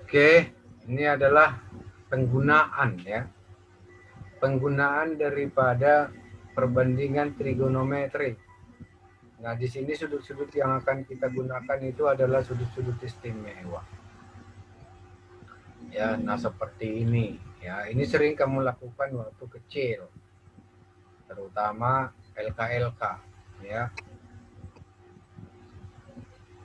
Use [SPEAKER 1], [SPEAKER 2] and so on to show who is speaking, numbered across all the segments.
[SPEAKER 1] Oke, ini adalah penggunaan ya. Penggunaan daripada perbandingan trigonometri. Nah, di sini sudut-sudut yang akan kita gunakan itu adalah sudut-sudut istimewa. Ya, nah seperti ini. Ya, ini sering kamu lakukan waktu kecil, terutama LKLK. Ya,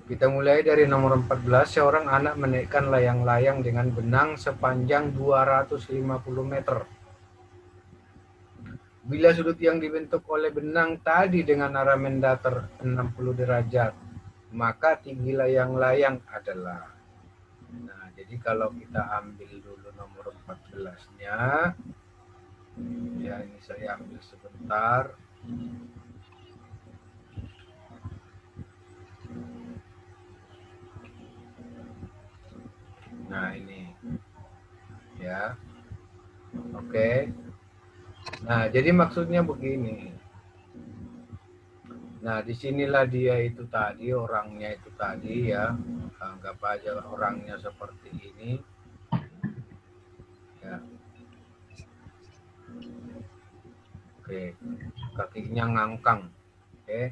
[SPEAKER 1] kita mulai dari nomor 14. Seorang anak menaikkan layang-layang dengan benang sepanjang 250 meter. Bila sudut yang dibentuk oleh benang tadi dengan arah mendatar 60 derajat, maka tinggi layang-layang adalah. Nah, jadi kalau kita ambil dulu nomor 14-nya, ya ini saya ambil sebentar. Nah, ini. Ya. Oke. Nah, jadi maksudnya begini. Nah, disinilah dia itu tadi, orangnya itu tadi ya. Anggap aja orangnya seperti ini. Ya. Oke. Kakinya ngangkang. Oke.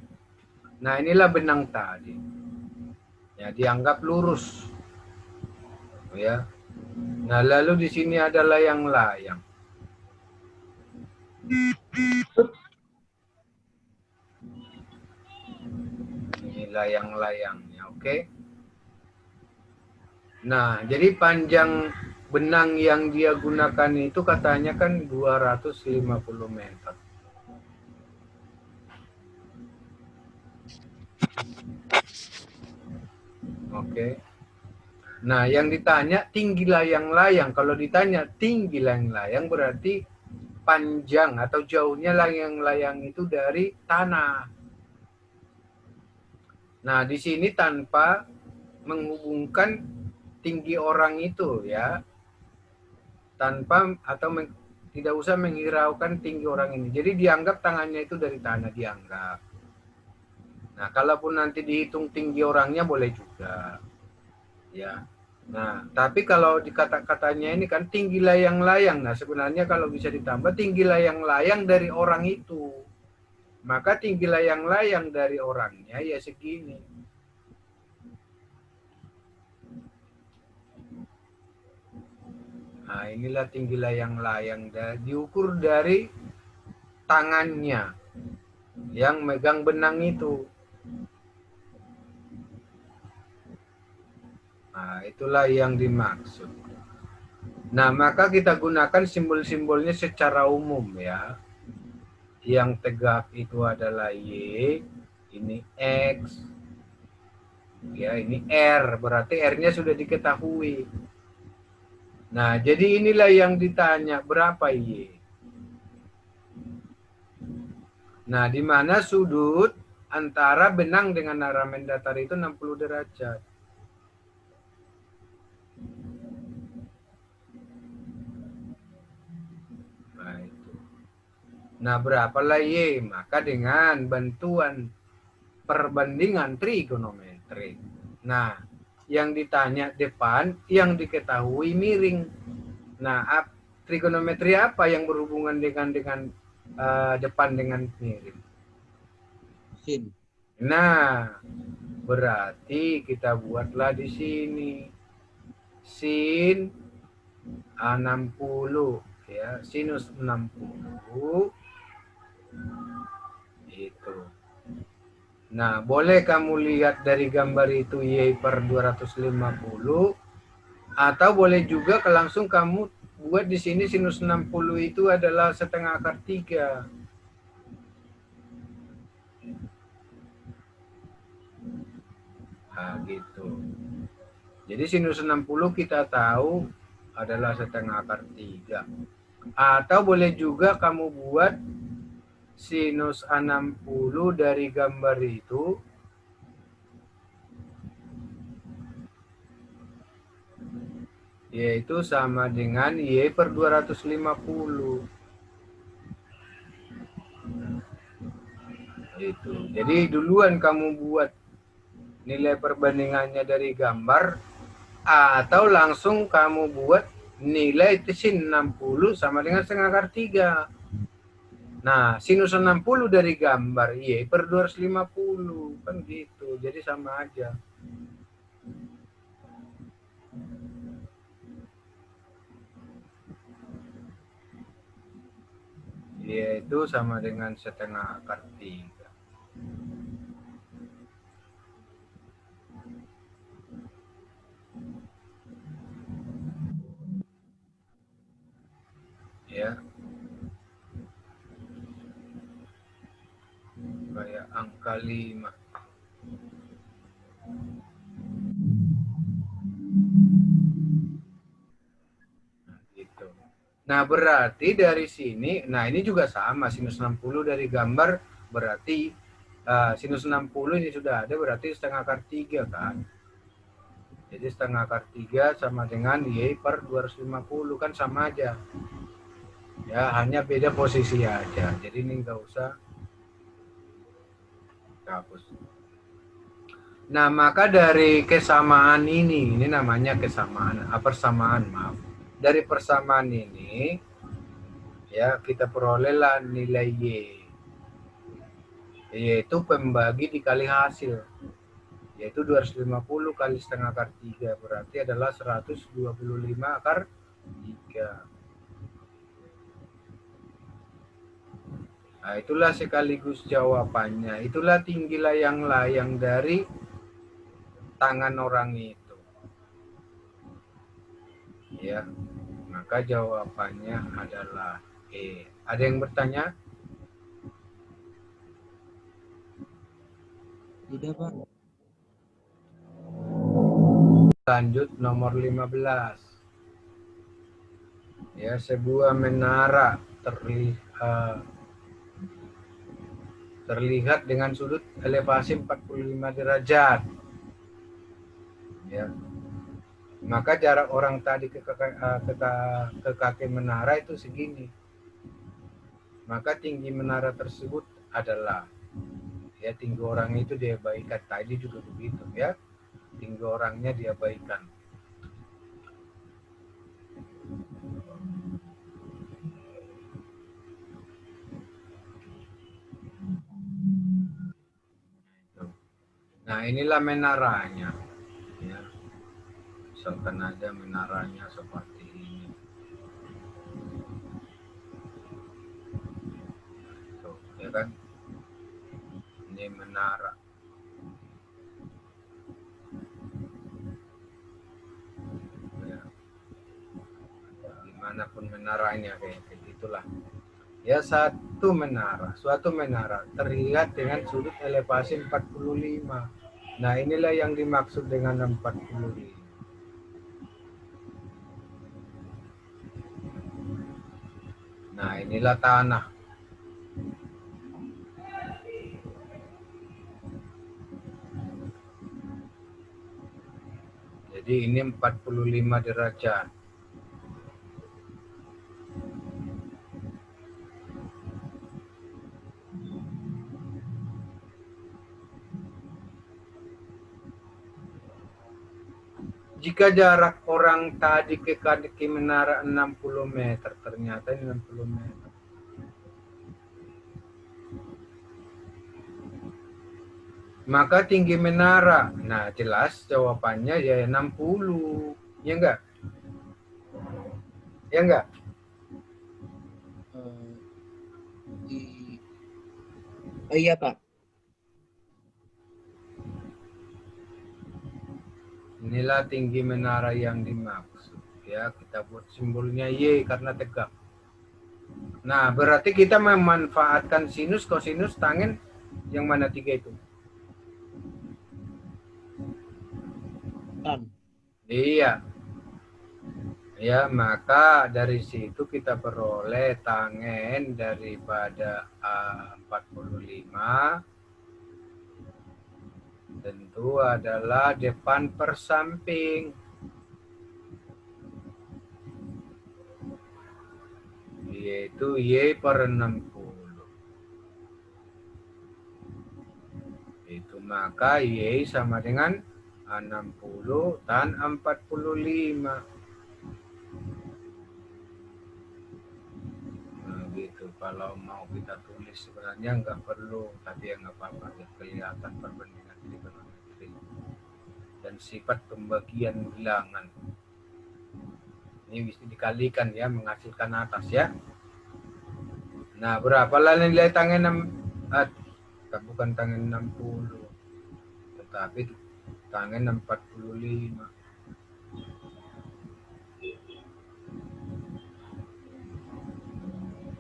[SPEAKER 1] Nah, inilah benang tadi. Ya, dianggap lurus. Ya. Nah, lalu di sini ada layang-layang. Ini layang-layangnya, oke. Nah, jadi panjang benang yang dia gunakan itu katanya kan 250 meter. Oke. Nah, yang ditanya tinggi layang-layang. Kalau ditanya tinggi layang-layang berarti panjang atau jauhnya layang-layang itu dari tanah. Nah, di sini tanpa menghubungkan tinggi orang itu ya. Tanpa atau tidak usah menghiraukan tinggi orang ini. Jadi dianggap tangannya itu dari tanah, dianggap. Nah, kalaupun nanti dihitung tinggi orangnya boleh juga. Ya. Nah, tapi kalau di kata-katanya ini kan tinggi layang-layang. Nah, sebenarnya kalau bisa ditambah tinggi layang-layang dari orang itu. Maka tinggi layang-layang dari orangnya ya segini. Nah, inilah tinggi layang-layang. Diukur dari tangannya yang megang benang itu. Nah, itulah yang dimaksud. Nah, maka kita gunakan simbol-simbolnya secara umum ya. Yang tegak itu adalah Y, ini X, ya ini R, berarti R-nya sudah diketahui. Nah, jadi inilah yang ditanya, berapa Y? Nah, di mana sudut antara benang dengan arah mendatar itu 60 derajat. Nah, itu. Nah, berapalah Y? Maka dengan bantuan perbandingan trigonometri. Nah, yang ditanya depan, yang diketahui miring. Nah, trigonometri apa yang berhubungan dengan depan dengan miring?
[SPEAKER 2] Sin.
[SPEAKER 1] Nah, berarti kita buatlah di sini sin 60 ya, sinus 60 itu. Nah, boleh kamu lihat dari gambar itu Y per 250 atau boleh juga langsung kamu buat di sini sinus 60 itu adalah setengah akar 3. Nah, gitu. Jadi sinus 60 kita tahu adalah setengah akar 3. Atau boleh juga kamu buat sinus 60 dari gambar itu yaitu sama dengan Y per 250. Itu. Jadi duluan kamu buat nilai perbandingannya dari gambar, Atau langsung kamu buat nilai sin 60 sama dengan setengah akar 3. Nah, sinus 60 dari gambar Y per 250. Kan gitu. Jadi sama aja. Y itu sama dengan setengah akar 3. Ya. Kayak angka 5. Gitu. Nah, berarti dari sini, nah ini juga sama, sinus 60 dari gambar berarti sinus 60 ini sudah ada, berarti setengah akar 3 kan. Jadi setengah akar 3 sama dengan Y per 250, kan sama aja. Ya, hanya beda posisi aja. Jadi ini nggak usah hapus. Nah, maka dari kesamaan ini namanya kesamaan, persamaan, maaf. Dari persamaan ini, ya kita perolehlah nilai Y. Yaitu pembagi dikali hasil. Yaitu 250 kali setengah akar 3. Berarti adalah 125 akar 3. Nah, itulah sekaligus jawabannya. Itulah tinggi layang-layang dari tangan orang itu. Ya, maka jawabannya adalah E. Ada yang bertanya?
[SPEAKER 2] Tidak, Pak.
[SPEAKER 1] Lanjut nomor 15. Ya, sebuah menara terlihat dengan sudut elevasi 45 derajat. Ya. Maka jarak orang tadi ke kaki menara itu segini. Maka tinggi menara tersebut adalah, ya, tinggi orang itu diabaikan. Tadi juga begitu, ya. Tinggi orangnya diabaikan. Nah, inilah menaranya. Ya. Misalkan ada menaranya seperti ini. Tuh, ya kan? Ini menara. Ya. Dimanapun menaranya kayak gitulah. Ya, suatu menara terlihat dengan sudut elevasi 45. Nah, inilah yang dimaksud dengan 45. Nah, inilah tanah. Jadi ini 45 derajat. Jika jarak orang tadi ke kaki menara 60 meter, ternyata ini 60 meter. Maka tinggi menara, nah jelas jawabannya ya 60. Ya enggak? Ya enggak?
[SPEAKER 2] Iya, Pak.
[SPEAKER 1] Inilah tinggi menara yang dimaksud. Ya, kita buat simbolnya Y karena tegak. Nah, berarti kita memanfaatkan sinus, kosinus, tangen yang mana tiga itu?
[SPEAKER 2] Tan.
[SPEAKER 1] Iya. Ya, maka dari situ kita peroleh tangen daripada 45 tentu adalah depan per samping. Yaitu Y per 60. Itu maka Y sama dengan 60 tan 45. Nah, gitu. Kalau mau kita tulis sebenarnya nggak perlu, tapi ya nggak apa-apa, ya kelihatan perbandingan trigonometri dan sifat pembagian bilangan. Ini bisa dikalikan ya, menghasilkan atas ya. Nah, berapalah nilai tangan 6, bukan tangan 60, tetapi tangan 45.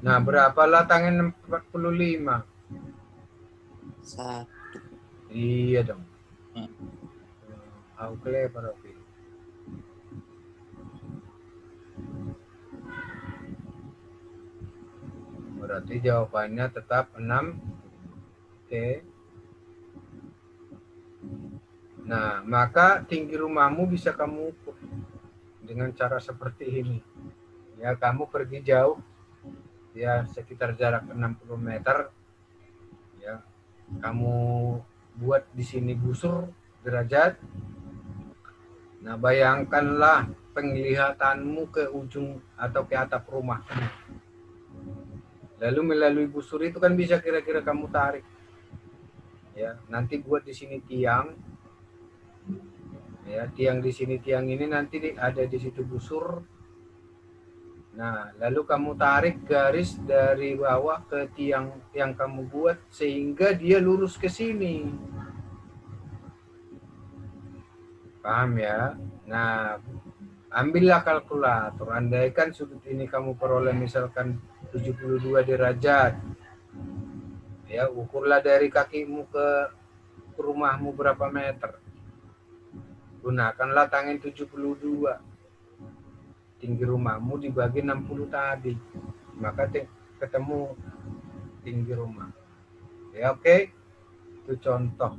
[SPEAKER 1] Nah, berapalah tangan 45?
[SPEAKER 2] 1.
[SPEAKER 1] Iya dong.
[SPEAKER 2] Hmm.
[SPEAKER 1] How clever of you. Berarti jawabannya tetap 6. Oke. Nah, maka tinggi rumahmu bisa kamu ukur dengan cara seperti ini. Ya, kamu pergi jauh, ya sekitar jarak 60 meter. Ya, kamu buat di sini busur derajat. Nah, bayangkanlah penglihatanmu ke ujung atau ke atap rumah. Lalu melalui busur itu kan bisa kira-kira kamu tarik. Ya, nanti buat di sini tiang. Ya, tiang di sini, tiang ini nanti ada di situ busur. Nah, lalu kamu tarik garis dari bawah ke tiang yang kamu buat sehingga dia lurus ke sini. Paham ya? Nah, ambillah kalkulator. Andaikan sudut ini kamu peroleh misalkan 72 derajat. Ya, ukurlah dari kakimu ke rumahmu berapa meter. Gunakanlah tangan 72. Tinggi rumahmu dibagi 60 tadi. Maka ketemu tinggi rumah. Ya, oke. Itu contoh.